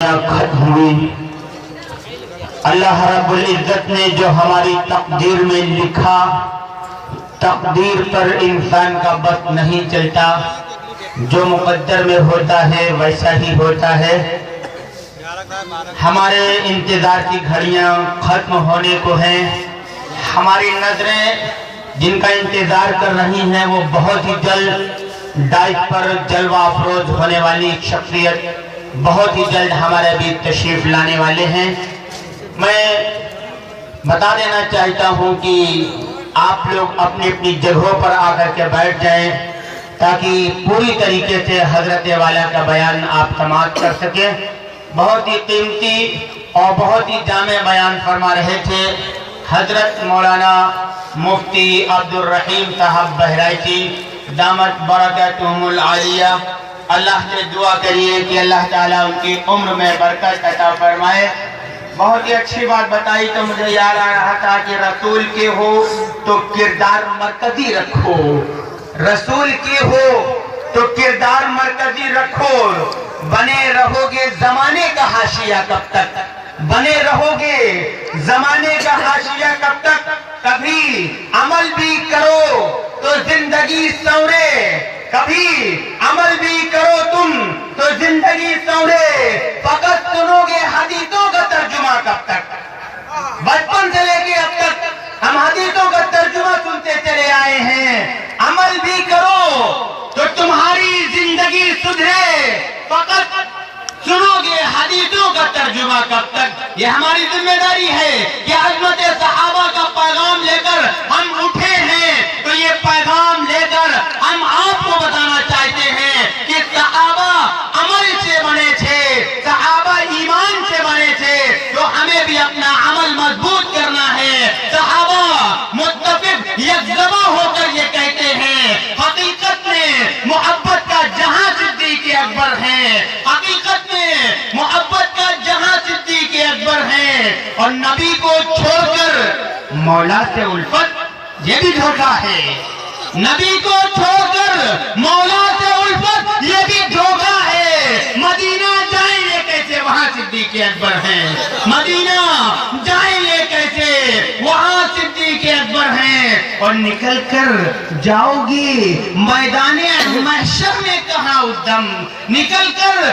دنیا ختم ہوئی، اللہ رب العزت نے جو ہماری تقدیر میں لکھا، تقدیر پر انسان کا بس نہیں چلتا، جو مقدر میں ہوتا ہے ویسا ہی ہوتا ہے۔ ہمارے انتظار کی گھڑیاں ختم ہونے کو ہیں، ہماری نظریں جن کا انتظار کر رہی ہیں وہ بہت ہی جلد ڈائٹ پر جلوہ افروز ہونے والی شخصیت بہت ہی جلد ہمارے بھی تشریف لانے والے ہیں۔ میں بتا دینا چاہتا ہوں کہ آپ لوگ اپنی اپنی جگہوں پر آ کر کے بیٹھ جائیں تاکہ پوری طریقے سے حضرت والا کا بیان آپ سماعت کر سکیں۔ بہت ہی قیمتی اور بہت ہی جامع بیان فرما رہے تھے حضرت مولانا مفتی عبدالرحیم صاحب بہرائچی دامت برکاتہم العالیہ۔ اللہ سے دعا کریے کہ اللہ تعالیٰ ان کی عمر میں برکت عطا فرمائے۔ بہت ہی اچھی بات بتائی تو مجھے یاد آ رہا تھا کہ رسول کے ہو تو کردار مرکزی رکھو، رسول کے ہو تو کردار مرکزی رکھو۔ بنے رہو گے زمانے کا حاشیہ کب تک، بنے رہو گے زمانے کا حاشیہ کب تک، کبھی عمل بھی کرو تو زندگی سنورے، کبھی عمل بھی کرو تم تو زندگی سنورے، فقط سنو گے حدیثوں کا ترجمہ کب تک۔ بچپن سے لے کے اب تک ہم حدیثوں کا ترجمہ سنتے چلے آئے ہیں، عمل بھی کرو تو تمہاری زندگی سدھرے، فقط سنو گے حدیثوں کا ترجمہ کب تک۔ یہ ہماری ذمہ داری ہے کہ عظمت صحابہ کا پیغام لے کر ہم اٹھے ہیں تو یہ پیغام لے کر ہم آپ کو بتانا چاہتے ہیں کہ صحابہ عمل سے بنے تھے، صحابہ ایمان سے بنے تھے، تو ہمیں بھی اپنا عمل مضبوط کرنا ہے۔ صحابہ متفق یکجبہ ہو کر یہ کہتے ہیں حقیقت میں محبت کا جہاں صدیق اکبر ہیں، حقیقت میں محبت کا جہاں صدیق اکبر ہیں، اور نبی کو چھوڑ کر مولا سے الفت یہ بھی دھوکہ ہے، نبی کو چھوڑ کر مولا سے الفت یہ بھی دھوکہ ہے۔ مدینہ جائیں گے کیسے وہاں صدیق اکبر ہیں، مدینہ جائیں گے کیسے وہاں صدیق اکبر ہیں، اور نکل کر جاؤ گی میدان محشر میں کہاں اس دم، نکل کر